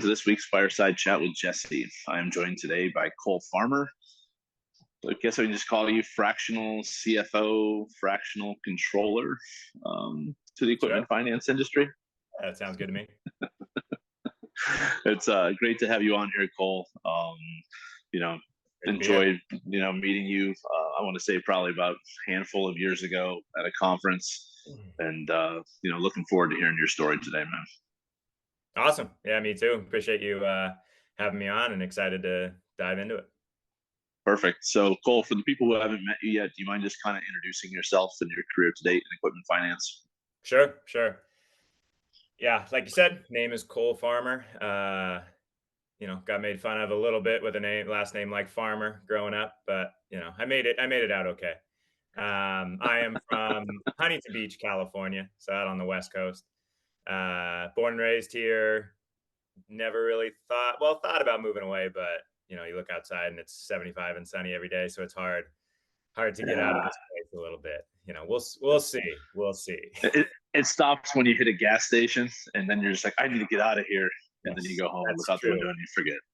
to this week's Fireside Chat with Jesse. I am joined today by Cole Farmer. I guess I can just call you Fractional CFO, Fractional Controller to the equipment Sure. finance industry. That sounds good to me. It's great to have you on here, Cole. You know, Great to be here. enjoyed meeting you. I want to say probably about a handful of years ago at a conference, and looking forward to hearing your story today, man. Awesome. Yeah, me too. Appreciate you having me on and excited to dive into it. Perfect. So, Cole, for the people who haven't met you yet, do you mind just kind of introducing yourself and your career to date in equipment finance? Sure. Yeah, like you said, name is Cole Farmer. Got made fun of a little bit with a last name like Farmer growing up, but I made it out okay. I am from Huntington Beach, California, so out on the West Coast. Born and raised here. Never really thought about moving away, but you look outside and it's 75 and sunny every day, so it's hard to get out of Yeah. this place a little bit. We'll see. It stops when you hit a gas station, and then you're just like, I need to get out of here. And then you Yes, go home, that's look out the true. window, and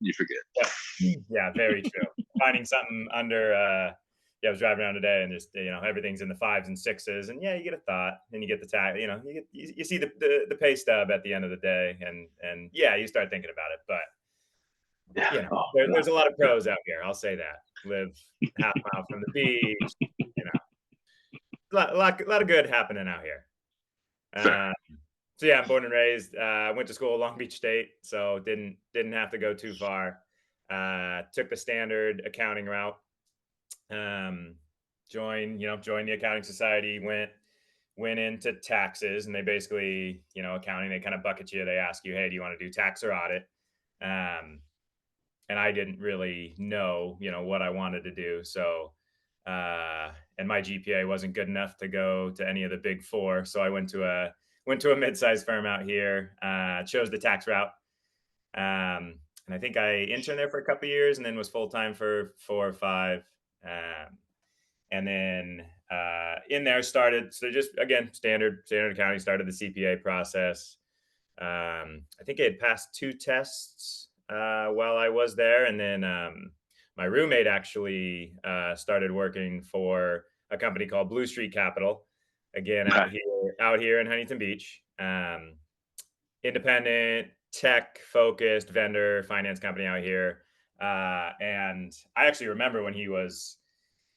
you forget. Yeah, very true. Finding something under I was driving around today and just everything's in the fives and sixes, and yeah, you get a thought and you get the tag, you see the pay stub at the end of the day, and yeah, you start thinking about it. But Yeah. there's a lot of pros out here. I'll say that. Live half mile from the beach, a lot of good happening out here. Fair. So yeah, I'm born and raised. Went to school at Long Beach State, so didn't have to go too far. Took the standard accounting route. Joined the accounting society. Went into taxes, and they basically, accounting. They kind of bucket you. They ask you, hey, do you want to do tax or audit? And I didn't really know, what I wanted to do. So, and my GPA wasn't good enough to go to any of the big four. So I went to a mid-sized firm out here, chose the tax route. And I think I interned there for a couple of years and then was full-time for 4 or 5. And then in there started, so just, again, standard accounting, started the CPA process. I think I had passed 2 tests while I was there. And then my roommate actually started working for a company called Blue Street Capital, again, out here in Huntington Beach. Independent, tech-focused vendor finance company out here. And I actually remember when he was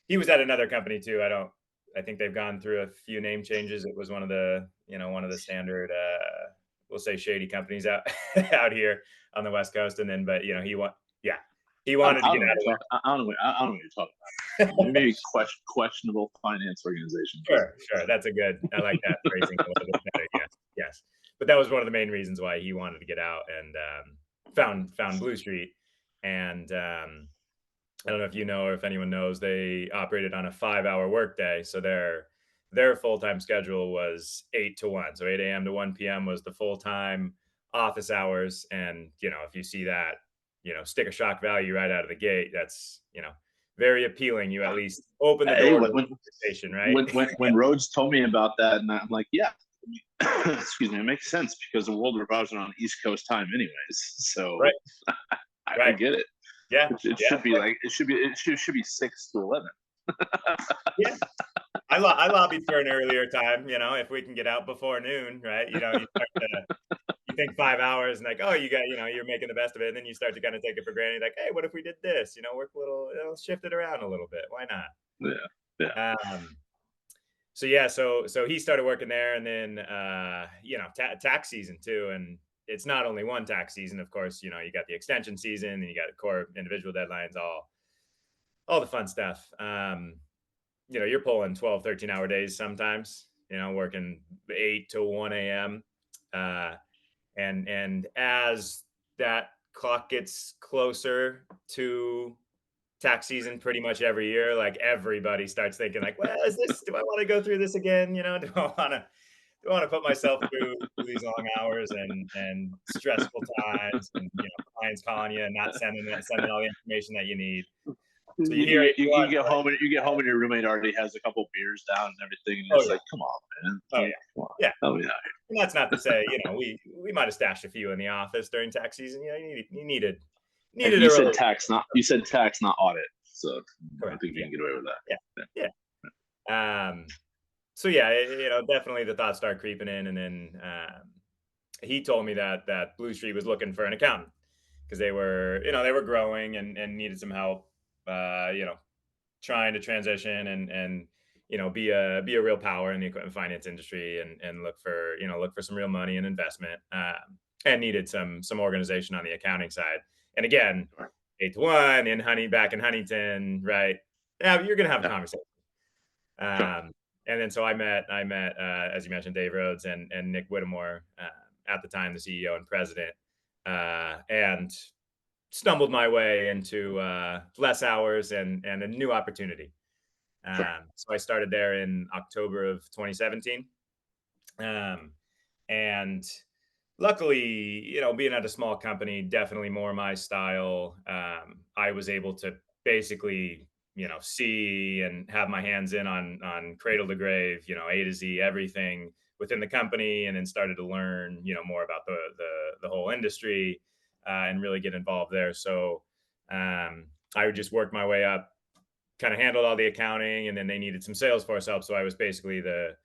at another company too. I think they've gone through a few name changes. It was one of the standard, we'll say, shady companies out here on the West Coast. And then, but he wanted to get out of it. I don't know what you're talking about. Maybe questionable finance organization. Sure. I like that phrasing a little bit better. Yes. But that was one of the main reasons why he wanted to get out, and found Blue Street. And I don't know if you know or if anyone knows, they operated on a 5-hour workday. So their full-time schedule was 8 to 1. So 8 a.m. to 1 p.m. was the full-time office hours. And, if you see that, sticker shock value right out of the gate, that's, very appealing. You at least open the door to the conversation, right? When Rhodes told me about that, and I'm like, yeah, excuse me, it makes sense because the world revolves around East Coast time anyways. So right. I get it. Yeah. It should be like, it should be 6 to 11. Yeah. I lobbied for an earlier time, if we can get out before noon, right? You think 5 hours and like, oh, you're making the best of it. And then you start to kind of take it for granted. Like, hey, what if we did this? Work a little, shift it around a little bit. Why not? Yeah. So he started working there, and then, tax season too. And it's not only one tax season, of course, you got the extension season and you got core individual deadlines, all the fun stuff. You're pulling 12, 13-hour days sometimes, working 8 to 1 a.m. And as that clock gets closer to tax season, pretty much every year, like, everybody starts thinking like, well, do I want to go through this again? Do I want to put myself through these long hours and stressful times, and clients calling you and not sending all the information that you need. So you get home and your roommate already has a couple beers down and everything, and it's like, come on, man. Yeah. Help me out And that's not to say, we might have stashed a few in the office during tax season. You And needed a really you said tax, not audit. So I correct. think you Yeah. can get away with Yeah. that. Yeah. So yeah, definitely the thoughts start creeping in, and then he told me that Blue Street was looking for an accountant because they were growing and needed some help. You know, trying to transition and be a real power in the equipment finance industry and look for some real money and investment, and needed some organization on the accounting side. And again, Yeah. 8 to 1 back in Huntington, right? Yeah, you're gonna have a Yeah. conversation. Sure. And then so I met as you mentioned, Dave Rhodes and Nick Whittemore, at the time the CEO and president, and stumbled my way into less hours and a new opportunity. Sure. So I started there in October of 2017. Um, and luckily, being at a small company, definitely more my style. I was able to basically, see and have my hands in on cradle to grave, A to Z, everything within the company, and then started to learn, more about the whole industry, and really get involved there. So I would just work my way up, kind of handled all the accounting, and then they needed some Salesforce help. So I was basically the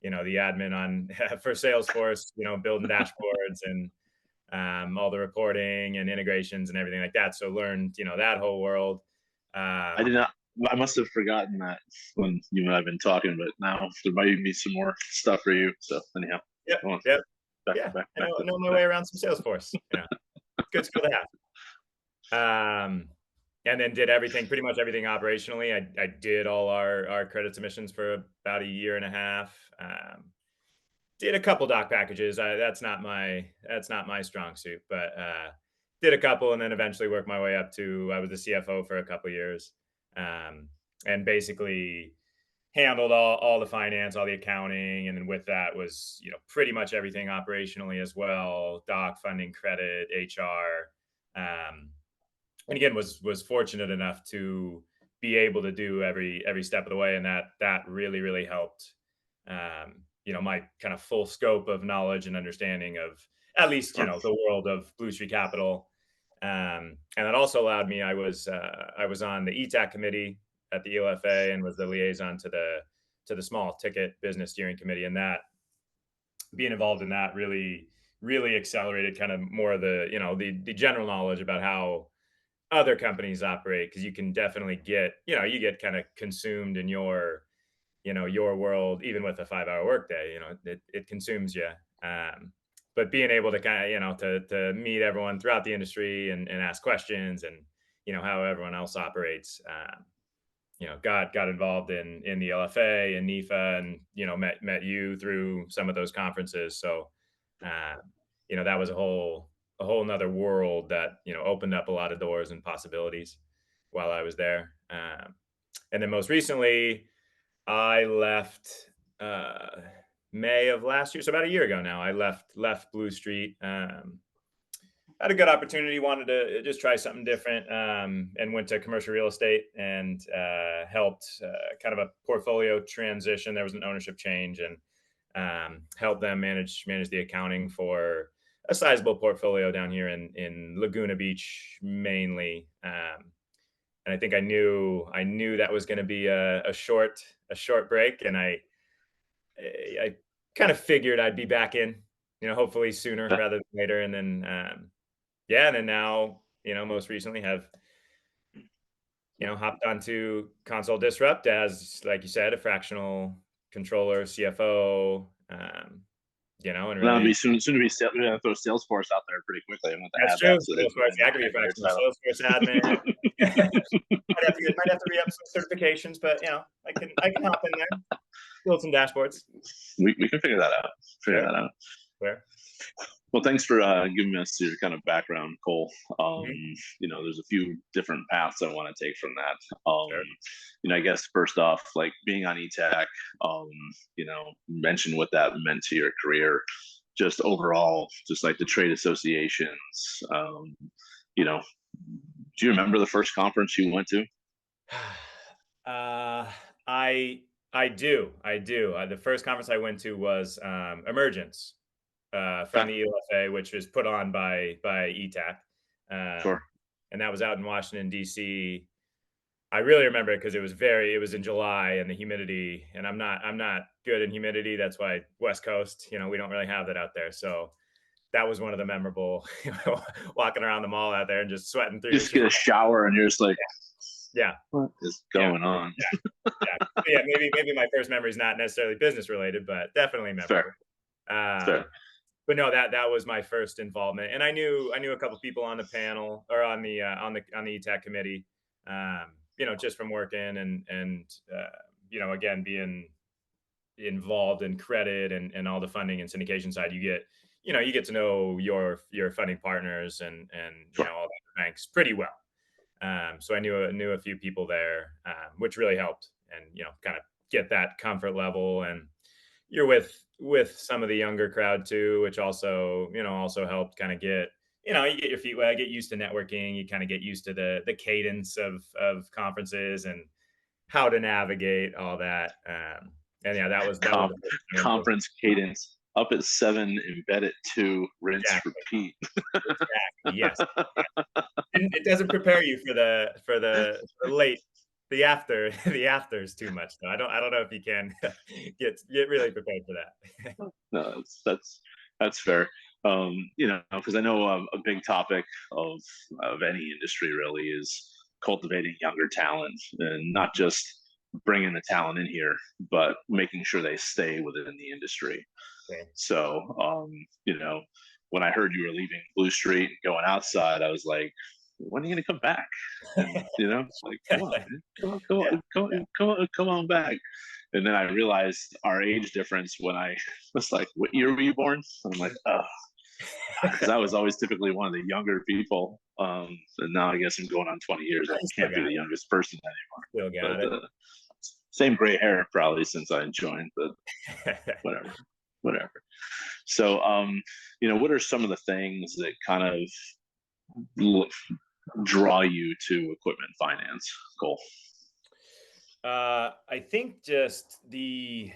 admin on for Salesforce, building dashboards and all the reporting and integrations and everything like that. So learned, that whole world. I did Um, not. I must have forgotten that when you and I have been talking, but now there might be some more stuff for you. So anyhow, yep, go on. yep, Back, yeah. back, I back know, to know my back. way around some Salesforce. Good skill to have. And then did everything, pretty much everything operationally. I did all our credit submissions for about a year and a half. Did a couple doc packages. That's not my strong suit, but did a couple, and then eventually worked my way up to I was the CFO for a couple years, um, and basically handled all the finance, all the accounting, and then with that was pretty much everything operationally as well: doc, funding, credit, HR. Um, and again, was fortunate enough to be able to do every step of the way, and that really helped, my kind of full scope of knowledge and understanding of at least Sure. the world of Blue Street Capital. And that also allowed me. I was on the ETAC committee at the ELFA and was the liaison to the small ticket business steering committee, and that being involved in that really accelerated kind of more of the general knowledge about how other companies operate, because you can definitely get kind of consumed in your world, even with a 5-hour workday. It consumes you. um, but being able to kind of to meet everyone throughout the industry and ask questions, and how everyone else operates, got involved in the LFA and NIFA, and met you through some of those conferences. So uh, that was a whole nother world that opened up a lot of doors and possibilities while I was there. And then most recently, I left May of last year, so about a year ago now. I left Blue Street. Had a good opportunity, wanted to just try something different, and went to commercial real estate and helped kind of a portfolio transition. There was an ownership change, and helped them manage the accounting for a sizable portfolio down here in Laguna Beach mainly. And I think I knew that was going to be a short break, and I kind of figured I'd be back in, hopefully sooner Yeah. rather than later. And then yeah, and then now, most recently have hopped onto Console Disrupt as, like you said, a fractional controller, CFO, and And that'll really be soon to be. We're gonna throw Salesforce out there pretty quickly. I'm going to that's add true. that to Salesforce, yeah, I could be a in your fractional title. Salesforce admin. Might have to re up some certifications, but I can hop in there, build some dashboards. We can figure that out. Figure Sure, that out. sure. Well, thanks for giving us your kind of background, Cole. Mhm, There's a few different paths I want to take from that. sure. I guess first off, like being on ETAC, mention what that meant to your career, just overall, just like the trade associations. You know, do you remember the first conference you went to? Uh, I I do. The first conference I went to was Emergence. from Okay. the ELFA, which was put on by ETAC, Sure. and that was out in Washington D.C. I really remember it because it was in July and the humidity, and I'm not good in humidity. That's why West Coast, we don't really have that out there. So that was one of the memorable, walking around the mall out there and just sweating through your Just shirt. get a shower and you're just like, Yeah, what is yeah, going on? yeah, yeah. Maybe my first memory is not necessarily business related, but definitely Fair. memorable. Fair. But no, that was my first involvement, and I knew a couple people on the panel or on the ETAC committee, just from working again being involved in credit and all the funding and syndication side. You get to know your funding partners and Sure. all the banks pretty well. So I knew a few people there, which really helped, and kind of get that comfort level. And you're with some of the younger crowd too, which also helped kind of you get your feet wet, get used to networking, you kind of get used to the cadence of conferences and how to navigate all that. And yeah, that was Com- the first time in person. Conference cadence up at 7, in bed at 2, rinse, Exactly, repeat. exactly. Yes, it doesn't prepare you for the late the after the afters too much though. I don't know if you can get really prepared for that. No, that's fair. Because I know a big topic of any industry really is cultivating younger talent, and not just bringing the talent in here, but making sure they stay within the industry. Okay. So, when I heard you were leaving Blue Street and going outside, I was like, when are you going to come back? And, like, come on, man. Yeah, Come on back. And then I realized our age difference when I was like, what year were you born? I'm like, oh, because I was always typically one of the younger people. And now I guess I'm going on 20 years. I still can't be got the it, youngest person still anymore. got But it. same gray hair probably since I joined, but whatever, whatever. So, what are some of the things that kind of l- draw you to equipment finance, Cole? I think just I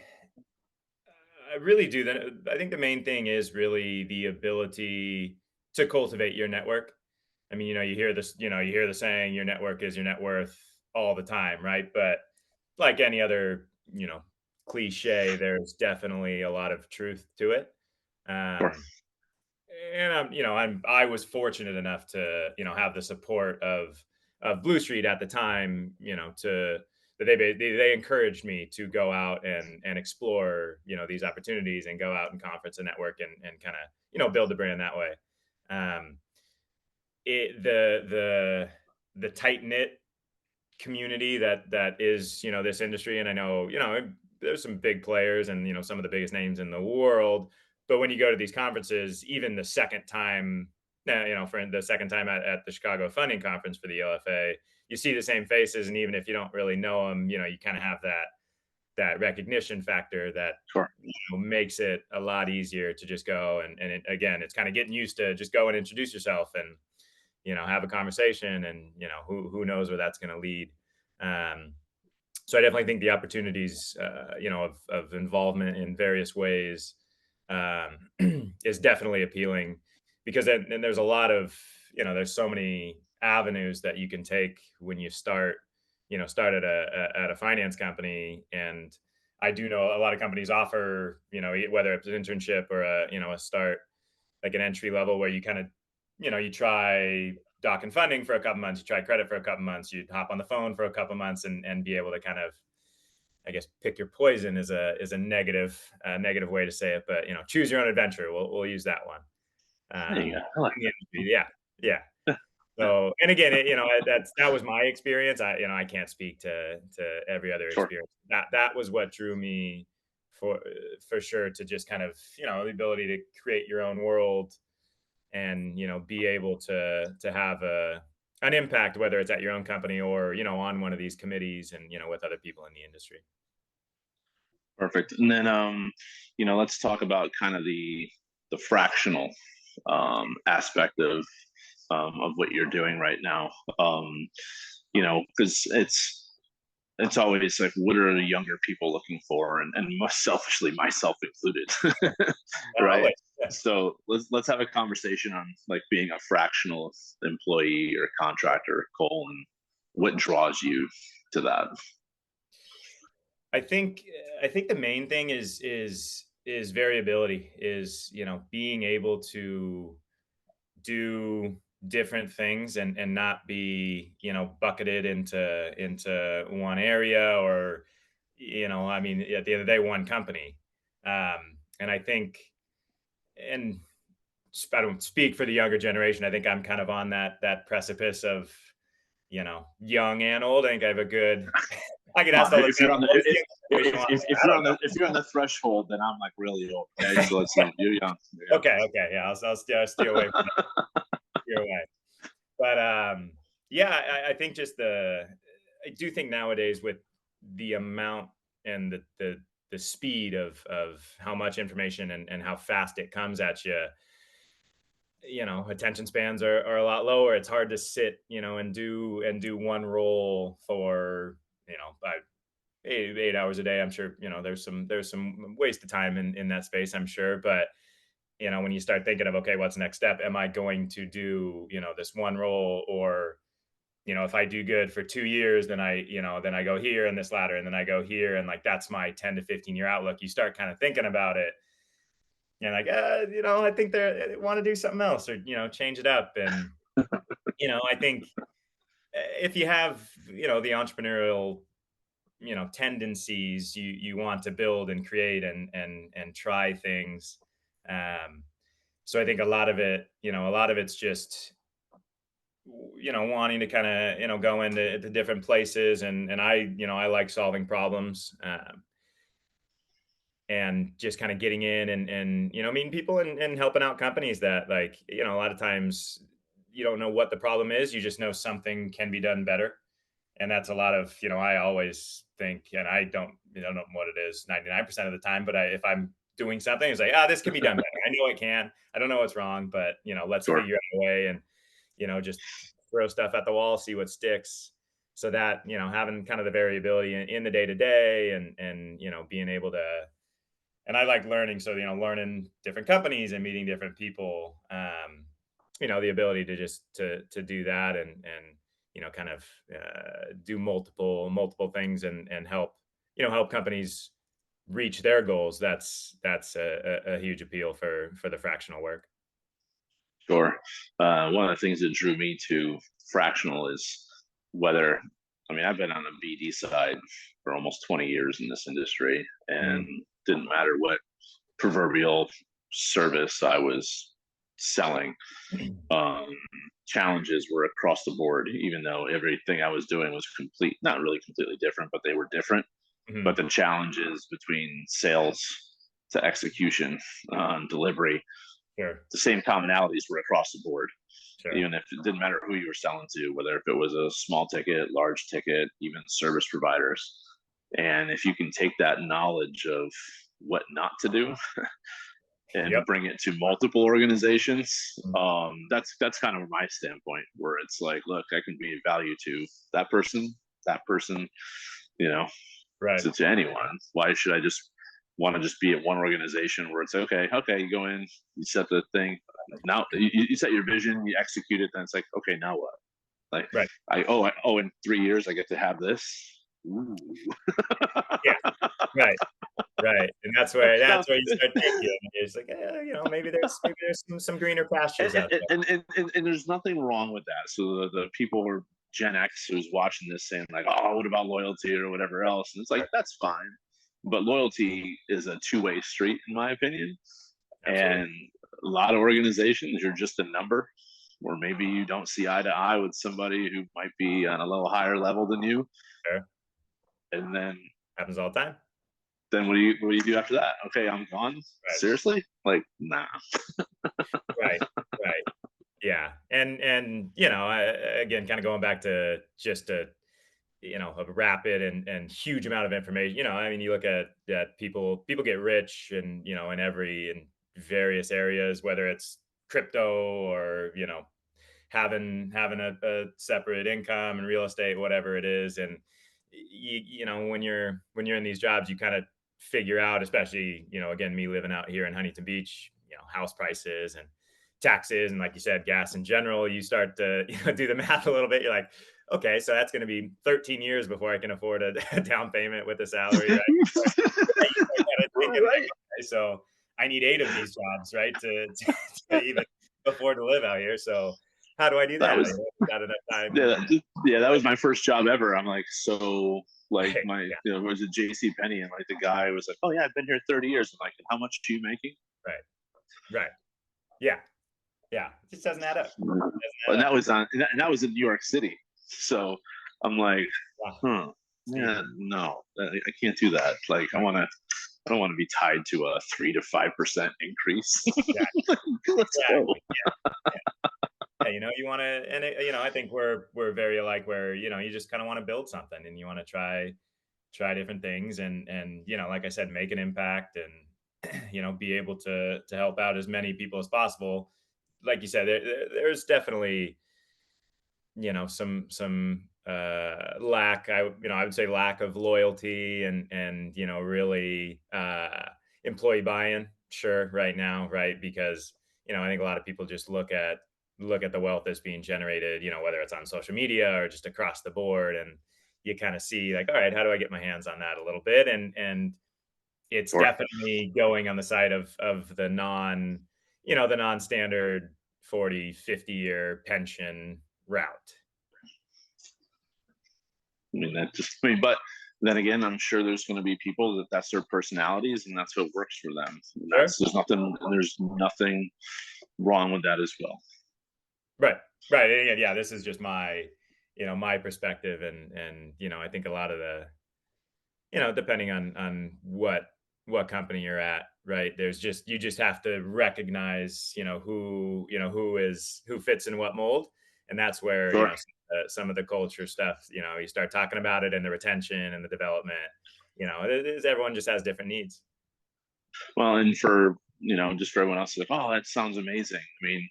really do that. I think the main thing is really the ability to cultivate your network. I mean, you hear the saying, your network is your net worth all the time, right? But like any other, cliche, there's definitely a lot of truth to it. Sure. Um, and I was fortunate enough to have the support of Blue Street at the time, to that they encouraged me to go out and explore these opportunities and go out and conference and network and kind of build the brand that way. Um, it the tight knit community that is this industry, and I know there's some big players and some of the biggest names in the world, but when you go to these conferences, even the second time, for the second time at the Chicago Funding Conference for the LFA, you see the same faces, and even if you don't really know them, you kind of have that recognition factor that Sure. makes it a lot easier to just go again, it's kind of getting used to just go and introduce yourself and have a conversation, and who knows where that's going to lead. Um, so I definitely think the opportunities, of involvement in various ways, is definitely appealing, because then there's a lot of, there's so many avenues that you can take when you start at a finance company. And I do know a lot of companies offer, whether it's an internship or a start, like an entry level where you kind of, you try doc and funding for a couple months, you try credit for a couple months, you hop on the phone for a couple months and be able to kind of, I guess, pick your poison is a negative way to say it, but choose your own adventure. We'll use that one. There you Um, go. I like in the industry. Yeah, yeah. So, and again, that was my experience. I can't speak to every other Sure. experience. That was what drew me for sure to just kind of the ability to create your own world and be able to have an impact, whether it's at your own company or on one of these committees and with other people in the industry. Perfect. And then, let's talk about kind of the fractional aspect of what you're doing right now. Because it's always like, what are the younger people looking for, and most selfishly, myself included, right? Always. Yeah. So let's have a conversation on like being a fractional employee or contractor, Cole, and what draws you to that. I think I think the main thing is variability, is, being able to do different things and not be, bucketed into one area, or, I mean, at the end of the day, one company. And I think, and I don't speak for the younger generation. I think I'm kind of on that precipice of, young and old. I think I have a good. I get asked all the If time, you're on the "What's the younger generation want?" if I you're don't on the if you're on the threshold, then I'm like really old. Okay, so let's you're young. You're know. young. Okay, okay, yeah, I'll steer away from steer away. But yeah, I think just I do think nowadays, with the amount and the speed of how much information and how fast it comes at you, attention spans are a lot lower. It's hard to sit, and do one role for, about 8 hours a day. I'm sure, there's some waste of time in that space, I'm sure. But, when you start thinking of, okay, what's next step? Am I going to do, this one role? Or, if I do good for 2 years, then I go here in this ladder, and then I go here. And like, that's my 10 to 15 year outlook. You start kind of thinking about it, and like, I think they want to do something else, or, change it up. And, I think, if you have, the entrepreneurial, tendencies, you want to build and create and try things. Um, so I think a lot of it's just, wanting to kind of, go into different places. And I like solving problems, and just kind of getting in and meeting people and helping out companies that, like, a lot of times you don't know what the problem is. You just know something can be done better. And that's a lot of, I always think, and I don't know what it is 99% of the time, but if I'm doing something, it's like, this can be done better. I know it can. I don't know what's wrong, but, let's Sure. figure out a way. And, just throw stuff at the wall, see what sticks. So that, having kind of the variability in the day to day, and, being able to, and I like learning. So, learning different companies and meeting different people, the ability to just to do that, and, kind of do multiple things, and help companies reach their goals. That's a huge appeal for the fractional work. Sure. One of the things that drew me to fractional is whether, I mean, I've been on the BD side for almost 20 years in this industry, and Mm, didn't matter what proverbial service I was selling. Um, Challenges were across the board, even though everything I was doing was not really completely different, but they were different. But mhm. the challenges between sales to execution, delivery, Sure, the same commonalities were across the board, sure. even if it didn't matter who you were selling to, whether if it was a small ticket, large ticket, even service providers. And if you can take that knowledge of what not to do Yep. and bring it to multiple organizations, Mm, that's kind of my standpoint, where it's like, look, I can be of value to that person, you know, right. to anyone. Why should I just want to just be at one organization where it's okay, you go in, you set the thing, now you set your vision, you execute it, then it's like, okay, now what? Like, Right. in 3 years I get to have this. Ooh. Yeah. Right. Right. And that's where Now, that's where you start thinking. It's like, maybe there's some greener pastures out there. and there's nothing wrong with that. So the people who are Gen X who's watching this saying like, oh, what about loyalty or whatever else? And it's like, Right. that's fine. But loyalty is a two-way street, in my opinion. Absolutely. And a lot of organizations, you're just a number, or maybe you don't see eye to eye with somebody who might be on a little higher level than you. Sure. And Happens all the time. then what do you do after that? Okay, I'm gone. Right. Seriously? Like, nah. Right. Right. Yeah. And again, kind of going back to just a rapid and huge amount of information. I mean, you look at that, people get rich, and, in various areas, whether it's crypto, or, having a separate income and real estate, whatever it is. And you know, when you're in these jobs, you kind of figure out, especially, you know, again, me living out here in Huntington Beach, you know, house prices and taxes, and like you said, gas in general, you start to, you know, do the math a little bit. You're like, okay, so that's going to be 13 years before I can afford a down payment with a salary, right? Yeah, you start kind of thinking like, Right. okay, so I need 8 of these jobs, right, to even afford to live out here. So how do I do That that? I was got enough time. yeah, yeah, that was my first job ever. I'm like, so like Right. my Yeah. it was a JC Penney, and like the guy was like, oh yeah, I've been here 30 years. I'm like, how much are you making? Right. Right. Yeah. Yeah. It just doesn't add up. Doesn't And add that up. was and that was in New York City. So I'm like, Wow. huh, Steep. yeah, no, I can't do that. Like I don't want to be tied to a 3 to 5% increase. Exactly. Let's go. Exactly. Yeah. Yeah. You know, you want to, and you know, I think we're very alike. Where, you know, you just kind of want to build something, and you want to try different things, and you know, like I said, make an impact, and you know, be able to help out as many people as possible. Like you said, there's definitely, you know, some lack, I would say, lack of loyalty, and you know, really employee buy-in, sure, right now, right? Because, you know, I think a lot of people just look at the wealth that's being generated, you know, whether it's on social media or just across the board, and you kind of see like, all right, how do I get my hands on that a little bit? And it's Or definitely going on the side of the non, you know, the non-standard 40, 50 year pension route. I mean, but then again, I'm sure there's going to be people that that's their personalities and that's what works for them. And Sure. there's nothing wrong with that as well. Right. Right. And again, yeah, this is just my, you know, my perspective, and you know, I think a lot of the, you know, depending on what company you're at, right? There's just, you just have to recognize, you know, who fits in what mold, and that's where, you Sure. know, some of the culture stuff, you know, you start talking about it, and the retention and the development, you know, it is, everyone just has different needs. Well, and for just for everyone else, like, oh, that sounds amazing. I mean,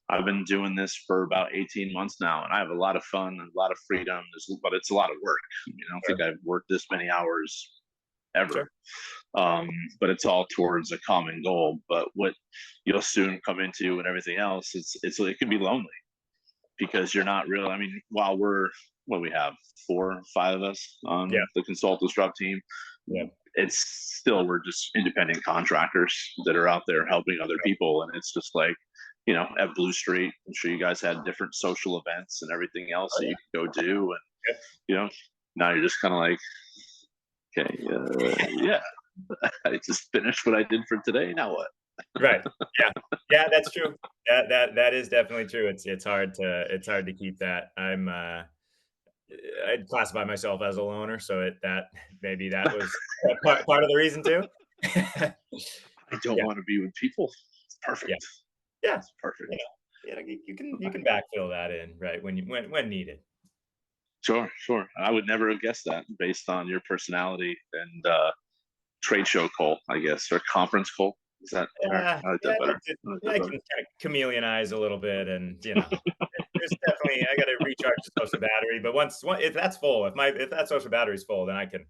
I've been doing this for about 18 months now, and I have a lot of fun and a lot of freedom. But it's a lot of work. I mean, I don't think Sure. I've worked this many hours ever. Sure. But it's all towards a common goal. But what you'll soon come into and everything else, it can be lonely because you're not really. I mean, while we're what we have 4 or 5 of us Yeah. on the consult disrupt team, Yeah. it's still we're just independent contractors that are out there helping other people, and it's just like at Blue Street, I'm sure you guys had different social events and everything else Oh that yeah. you could go do, and Yeah. you know now you're just kind of like, okay, yeah, I just finished what I did for today. Now what? Right. Yeah. Yeah, that's true. That is definitely true. It's hard to keep that. I'd classify myself as a loner, so that maybe that was part of the reason too. I don't Yeah. want to be with people. It's Yeah. perfect. Yeah. It's perfect. You know, you can backfill that in, right, when needed. Sure, sure. I would never have guessed that based on your personality and trade show Cole, I guess, or conference Cole. Is that fair? Yeah, I like yeah, that better. I like yeah, that I can better. kind of chameleonize a little bit, and you know, there's definitely, I got to recharge the social battery. But if that's full, if that social battery is full, then I can,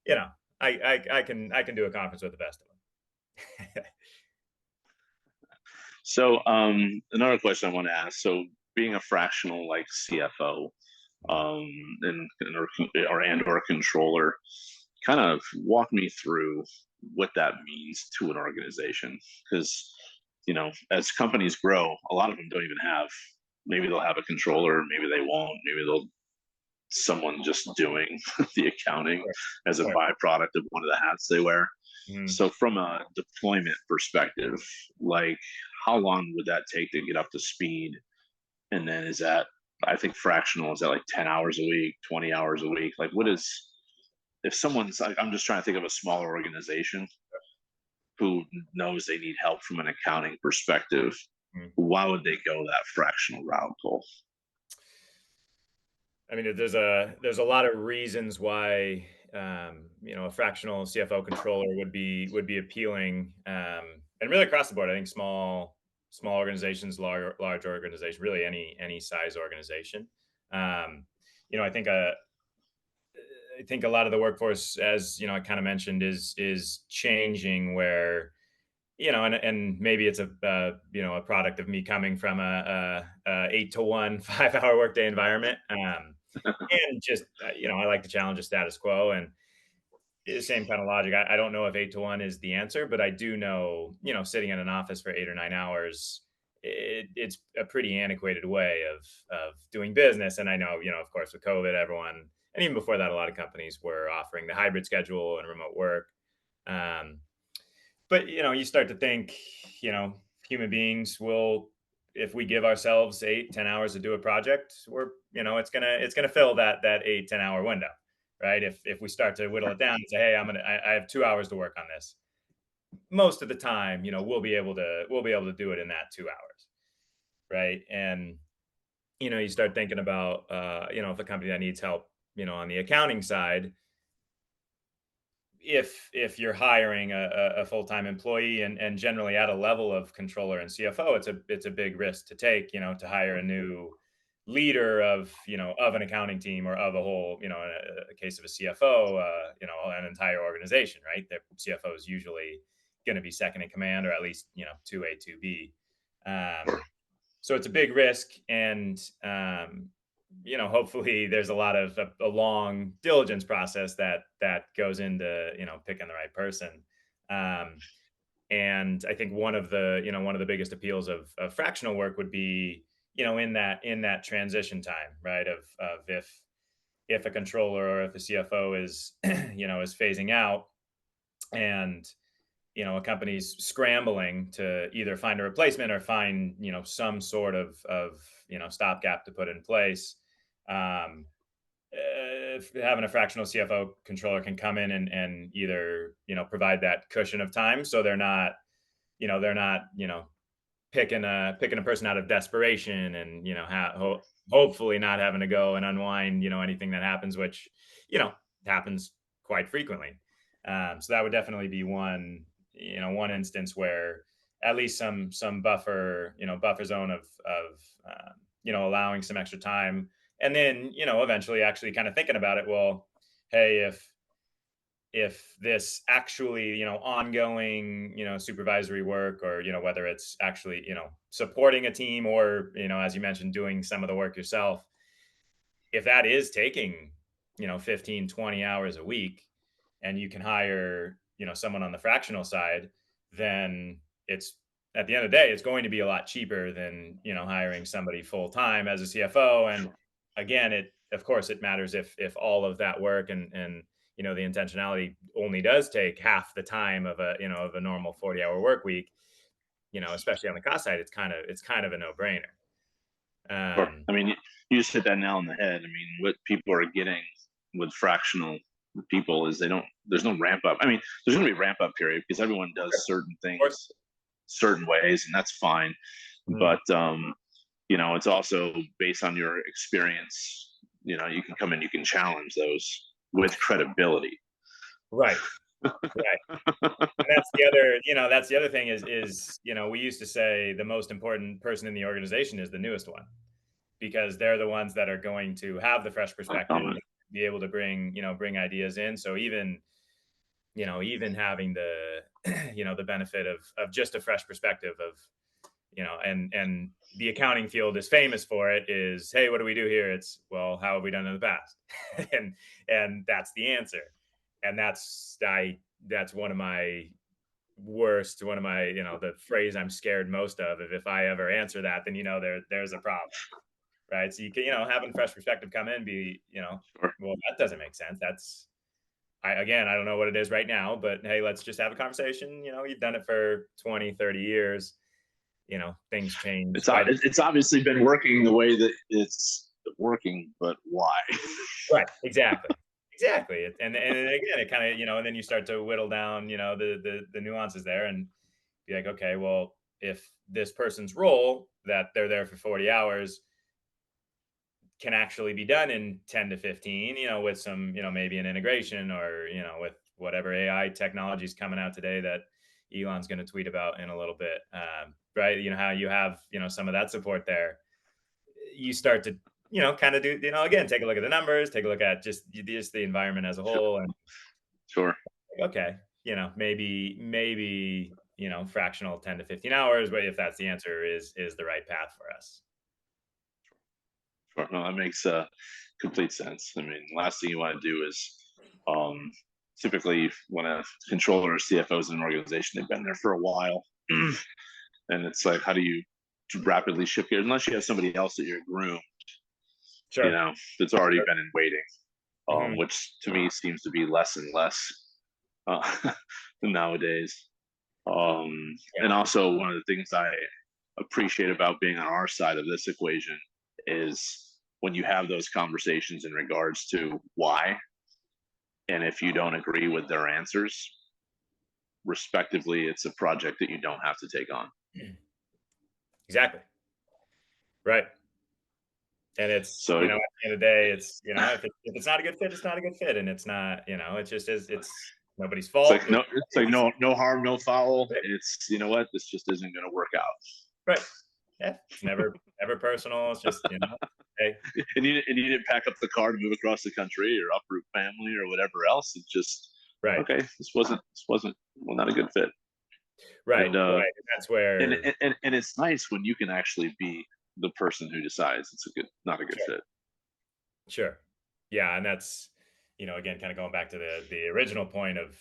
you know, I can do a conference with the best of them. So, another question I want to ask. So, being a fractional like CFO, um, or controller, kind of walk me through what that means to an organization. Because as companies grow, a lot of them don't even have. Maybe they'll have a controller, maybe they won't. Maybe they'll someone just doing the accounting Sure, as a sure. byproduct of one of the hats they wear. Mhm. So, from a deployment perspective, like how long would that take to get up to speed? And then I think fractional is that like 10 hours a week, 20 hours a week? Like, if someone's like, I'm just trying to think of a smaller organization who knows they need help from an accounting perspective, Mhm. why would they go that fractional route, Cole? I mean, there's a lot of reasons why, you know, a fractional CFO controller would be appealing, and really across the board. I think small organizations, large organization, really any size organization. Um, you know, I think I think a lot of the workforce, as I kind of mentioned, is changing where, and maybe it's a product of me coming from a 8 to 1 5-hour workday environment. And just, I like to challenge the status quo, and the same kind of logic. I don't know if 8 to 1 is the answer, but I do know, sitting in an office for 8 or 9 hours, it's a pretty antiquated way of doing business. And I know, of course, with COVID, everyone, and even before that, a lot of companies were offering the hybrid schedule and remote work. Um, but you start to think, you know, human beings will, if we give ourselves 8, 10 hours to do a project, we're, it's gonna fill that 8, 10 hour window, right? If we start to whittle it down and say, hey, I have 2 hours to work on this, most of the time, we'll be able to do it in that 2 hours, right? And you start thinking about, if a company that needs help, on the accounting side, if you're hiring a full-time employee, and generally at a level of controller and CFO, it's a big risk to take, to hire a new leader of an accounting team, or of a whole, in a case of a CFO, an entire organization, right? The CFO is usually going to be second in command, or at least, 2A, 2B. Um, so it's a big risk, and hopefully there's a lot of a long diligence process that goes into picking the right person. Um, and I think one of the biggest appeals of fractional work would be, in that transition time, right? Of if a controller or if a CFO is is phasing out, and a company's scrambling to either find a replacement or find some sort of stopgap to put in place. um if having a fractional CFO controller can come in and either provide that cushion of time, so they're not picking a person out of desperation, and hopefully not having to go and unwind anything that happens, which you know happens quite frequently. So that would definitely be one instance where at least some buffer zone of allowing some extra time, and then eventually actually kind of thinking about it. Well, hey, if this actually ongoing supervisory work, or whether it's actually supporting a team, or as you mentioned, doing some of the work yourself, if that is taking 15, 20 hours a week, and you can hire someone on the fractional side, then it's, at the end of the day, it's going to be a lot cheaper than hiring somebody full time as a CFO. And again, it of course it matters if all of that work and the intentionality only does take half the time of a normal 40-hour work week. Especially on the cost side, it's kind of a no-brainer. Sure. um I mean, you just hit that nail on the head. I mean, what people are getting with fractional people is there's no ramp up. I mean, there's going to be a ramp up period because everyone does certain of course. things certain ways, and that's fine. Mhm. But, it's also based on your experience. You can come in, you can challenge those with credibility. Right, right. And that's the other thing is, we used to say the most important person in the organization is the newest one, because they're the ones that are going to have the fresh perspective, be able to bring ideas in. So even having the the benefit of just a fresh perspective of, and the accounting field is famous for it, is, hey, what do we do here? It's, well, how have we done in the past? and that's the answer. And that's one of my the phrase I'm scared most of. If I ever answer that, then there's a problem, right? So you can, having fresh perspective come in, be, Sure. well, that doesn't make sense. I don't know what it is right now, but hey, let's just have a conversation. You've done it for 20, 30 years. Things change It's quite. it's obviously been working the way that it's working, but why? Right, exactly. Exactly. And again, it kind of, and then you start to whittle down, the nuances there, and be like, okay, well, if this person's role that they're there for 40 hours can actually be done in 10 to 15, with some, maybe an integration, or, with whatever AI technology is coming out today that Elon's going to tweet about in a little bit. Right. How you have, some of that support there, you start to kind of do, again, take a look at the numbers, take a look at just the environment as a Sure. whole, and Sure. okay, maybe fractional 10 to 15 hours, but if that's the answer, is the right path for us. Sure. No, that makes complete sense. I mean, last thing you want to do is um, typically when a controller or CFO is in an organization, they've been there for a while. And it's like, how do you rapidly shift gears? Unless you have somebody else that you're groomed, Sure. that's already Sure. been in waiting, Hmm. which to me seems to be less and less uh, nowadays. Yeah. And also, one of the things I appreciate about being on our side of this equation is when you have those conversations in regards to why, and if you don't agree with their answers, respectively, it's a project that you don't have to take on. Exactly. Right. And it's, So at the end of the day, it's, if it's not a good fit, it's not a good fit. And it's not, it just is, it's nobody's fault. it's like It's no harm, no foul. right. It's what, this just isn't going to work out. Right. Yeah. It's never personal. It's just, hey, And you didn't pack up the car to move across the country or uproot family or whatever else. It's just right. okay. This wasn't well, not a good fit. Right. And Right. And that's where, and it's nice when you can actually be the person who decides it's a good not a good sure. fit. Sure. Yeah. And that's, again, kind of going back to the original point of,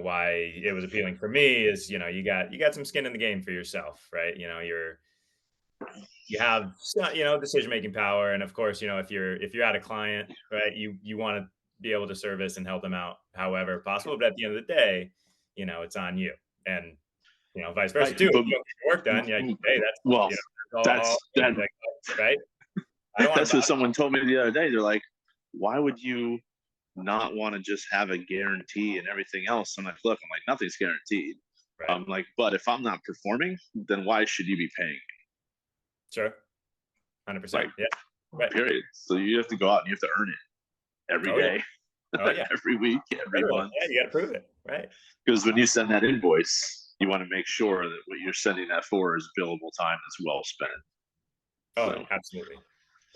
why it was appealing for me is, you got some skin in the game for yourself, right? You have decision making power, and of course, if you're at a client, right, you want to be able to service and help them out however possible. But at the end of the day, it's on you, and vice versa Right, too. If but you don't get your work done, yeah, hey, that's well, that's all that's that. like, right. I don't want That's to. what someone told me the other day. They're like, "Why would you not want to just have a guarantee and everything else?" I'm like, "Look, I'm like, nothing's guaranteed." Right. I'm like, "But if I'm not performing, then why should you be paying?" Sure. Like, 100%. Yeah. Right. period. So you have to go out and you have to earn it every Oh yeah. day, Oh yeah. every week, every Literally. month. Yeah. You got to prove it. Right. Because when you send that invoice, you want to make sure that what you're sending that for is billable time that's well spent. Oh, So, absolutely.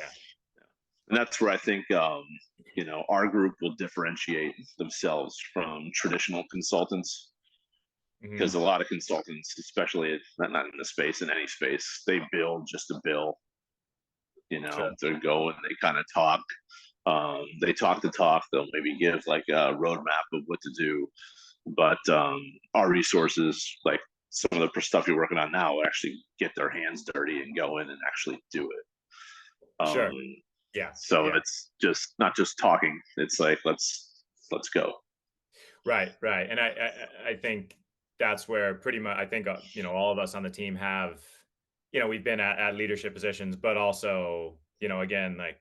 Yeah. and that's where I think our group will differentiate themselves from traditional consultants, because Hmm. a lot of consultants, especially not in the space, in any space, they bill just to bill. Sure. They go and they kind of talk. They talk the talk. They'll maybe give like a roadmap of what to do, but our resources, like some of the stuff you're working on now, will actually get their hands dirty and go in and actually do it. Sure. Yeah. So Yeah. it's just not just talking. It's like let's go. Right, right, and I think that's where pretty much I think, all of us on the team have, we've been at leadership positions, but also, again, like,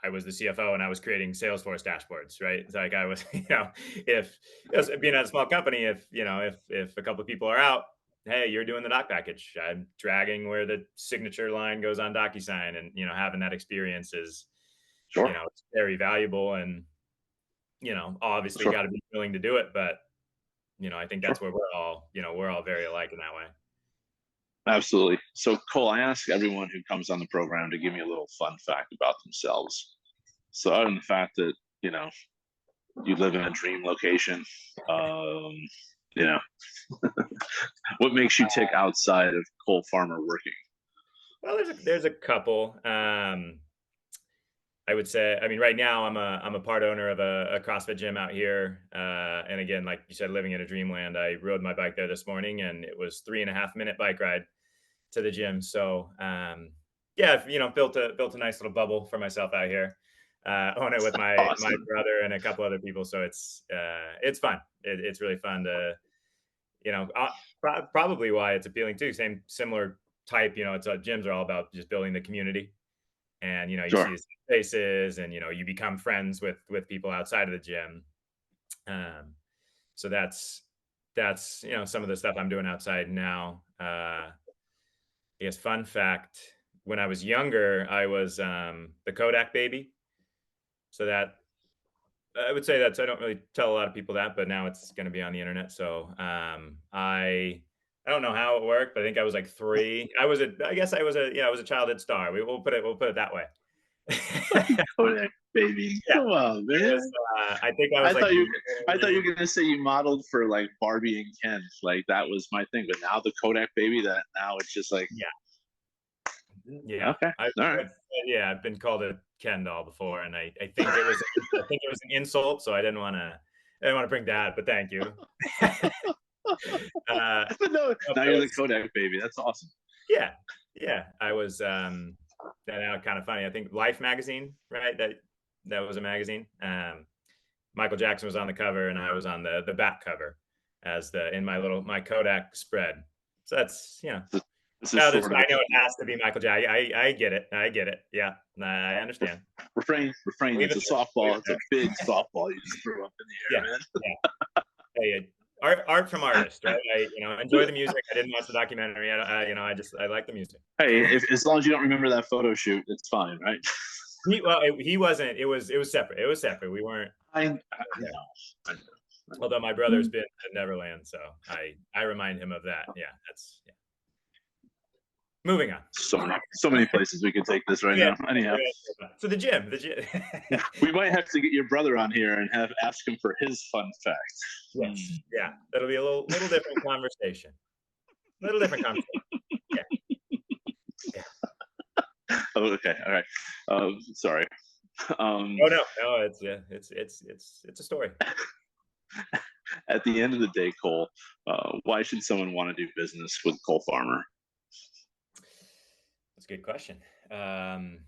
I was the CFO and I was creating Salesforce dashboards, right? It's like I was, if as being at a small company, if a couple of people are out, hey, you're doing the doc package. I'm dragging where the signature line goes on DocuSign, and having that experience is, Sure, it's very valuable, and obviously sure, got to be willing to do it, but I think sure. that's where we're all very alike in that way. Absolutely. So, Cole, I ask everyone who comes on the program to give me a little fun fact about themselves. So, other than the fact that you know you live in a dream location, um, you know, what makes you tick outside of Cole Farmer working? Well, there's a couple. I would say, I mean, right now I'm a part owner of a CrossFit gym out here, and again, like you said, living in a dreamland. I rode my bike there this morning, and it was 3.5 minute bike ride to the gym. So, yeah, built a nice little bubble for myself out here. Own it with my Awesome. brother and a couple other people. So it's fun. It's really fun to probably why it's appealing too. Similar type. It's gyms are all about just building the community, and you see Sure. the same faces, and you become friends with people outside of the gym. Um, so that's some of the stuff I'm doing outside now. I guess fun fact: when I was younger, I was the Kodak baby. So that I would say I don't really tell a lot of people that, but now it's going to be on the internet. So I don't know how it worked, but I think I was like 3. I guess I was a childhood star. We'll put it that way. Kodak baby, Yeah, come on, it was, man. I think I was I like, thought you, I thought you were gonna say you modeled for like Barbie and Ken, like that was my thing. But now the Kodak baby, that now it's just like, yeah, yeah. okay, all right. I've yeah, I've been called a Ken doll before, and I think it was an insult, so I didn't wanna bring that, but thank you. Uh, But no, no, now but you're the it's Kodak baby. That's awesome. yeah, yeah. I was, that now kind of funny. I think Life magazine, right? That was a magazine. Michael Jackson was on the cover, and I was on the back cover as the in my Kodak spread. So that's This is now there's sort of I a know it has to be Michael Jackson. I get it. I get it. Yeah, I understand. refrain. Refrain. Leave It's it a there. Leave softball. it It's a there. big softball you just threw up in the Yeah, air, man. yeah. Hey, art from artist, right? Enjoy the music. I didn't watch the documentary. I just I like the music. Hey, if, as long as you don't remember that photo shoot, it's fine, right? He wasn't. It was separate. It was separate. We weren't I there. know. I Although my brother's been to Neverland, so I remind him of that. Yeah, that's yeah. Moving on. So many places we could take this right Yeah. now. Anyhow, So the gym. we might have to get your brother on here and have ask him for his fun fact. Yes. Yeah. That'll be a little different conversation. Little different conversation. Yeah. Yeah. Oh, okay, all right. Sorry. Um, Oh no, no, it's yeah, it's a story. at the end of the day, Cole, why should someone want to do business with Cole Farmer? That's a good question. Um,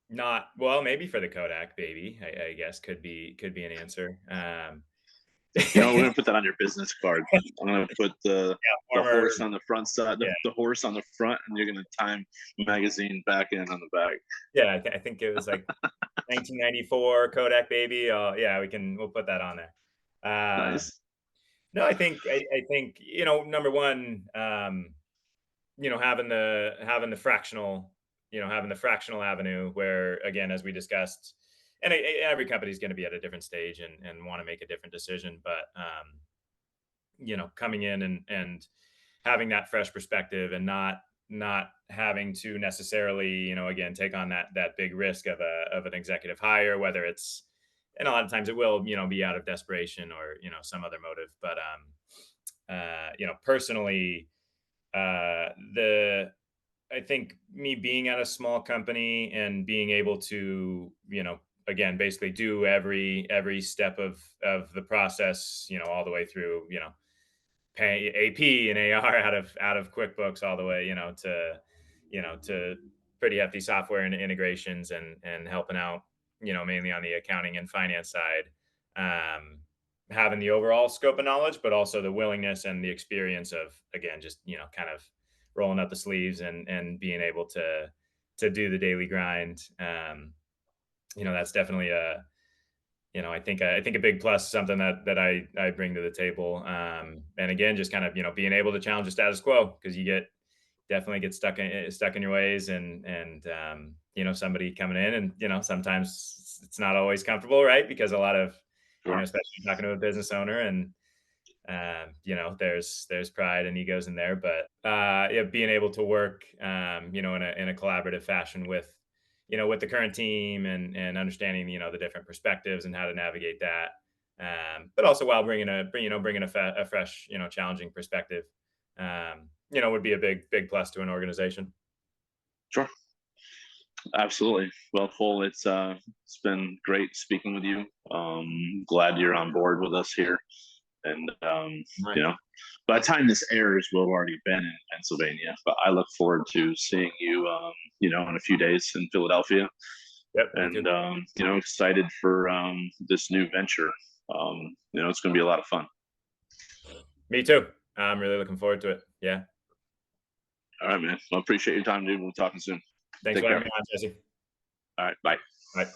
Not well, maybe for the Kodak baby, I guess could be an answer. You know, we're gonna put that on your business card. I'm gonna put the Former, horse on the front side, yeah, the horse on the front, and you're gonna time magazine back in on the back. yeah. I think it was like 1994 Kodak baby. Yeah, we'll put that on there. Nice. No, I think number one, having the fractional, having the fractional avenue where again, as we discussed, and every company is going to be at a different stage and want to make a different decision, but coming in and having that fresh perspective and not having to necessarily again take on that big risk of an executive hire, whether it's and a lot of times it will be out of desperation or some other motive, but personally, the I think me being at a small company and being able to again basically do every step of the process, all the way through, pay AP and AR out of QuickBooks all the way, to pretty hefty software and integrations and helping out, mainly on the accounting and finance side. Um, Having the overall scope of knowledge, but also the willingness and the experience of again, just kind of rolling up the sleeves and being able to do the daily grind. That's definitely I think a big plus, something that I bring to the table. And again, just kind of being able to challenge the status quo because you definitely get stuck in your ways and somebody coming in and sometimes it's not always comfortable, right? Because a lot of Sure. especially talking to a business owner and there's pride and egos in there, but yeah, being able to work in a collaborative fashion with the current team and understanding the different perspectives and how to navigate that, but also while bringing a fresh challenging perspective, would be a big plus to an organization. Sure. Absolutely. Well, Cole, it's been great speaking with you. Glad you're on board with us here. And Right. you know, by the time this airs, we'll have already been in Pennsylvania. But I look forward to seeing you, in a few days in Philadelphia, Yep. Me too. and excited for this new venture. It's going to be a lot of fun. Me too. I'm really looking forward to it. Yeah. All right, man. Well, appreciate your time, dude. We'll be talking soon. Thanks Take for having care. me on, Jesse. All right, bye. Bye.